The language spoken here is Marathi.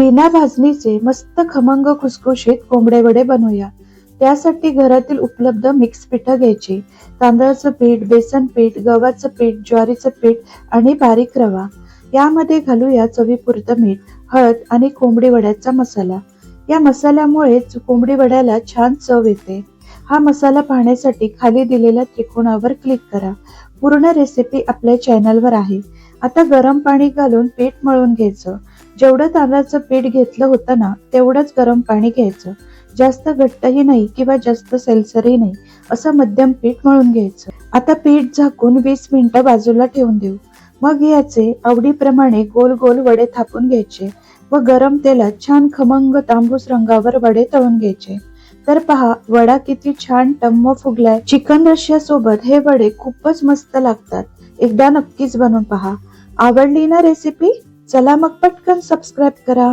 बिना भाजणीचे मस्त खमंग खुसखुशीत कोंबडे वडे बनवूया। त्यासाठी घरातील उपलब्ध मिक्स पिठं घ्यायची। तांदळाचं पीठ, बेसन पीठ, गव्हाचं पीठ, ज्वारीचं पीठ आणि बारीक रवा। यामध्ये घालूया चवीपुरतं मीठ, हळद आणि कोंबडी वड्याचा मसाला। या मसाल्यामुळे कोंबडी वड्याला छान चव येते। हा मसाला पाहण्यासाठी खाली दिलेल्या त्रिकोणावर क्लिक करा। पूर्ण रेसिपी आपल्या चॅनलवर आहे। आता गरम पाणी घालून पीठ मळून घ्यायचं। जेवढं तांदळाचं पीठ घेतलं होतं ना, तेवढंच गरम पाणी घ्यायचं। जास्त घट्टही नाही किंवा जास्त सैलसरही नाही, असं मध्यम पीठ मळून घ्यायचं। आता पीठ झाकून 20 मिनिटं बाजूला ठेवून देऊ। मग याचे आवडीप्रमाणे गोल गोल वडे थापून घ्यायचे व गरम तेलात छान खमंग तांबूस रंगावर वडे तळून घ्यायचे। तर पहा, वडा किती छान टम्म फुगलाय। चिकन रश्श्या सोबत हे वडे खूपच मस्त लागतात। एकदा नक्कीच बनवून पहा। आवडली ना रेसिपी? चला मग पटकन सबस्क्राईब करा।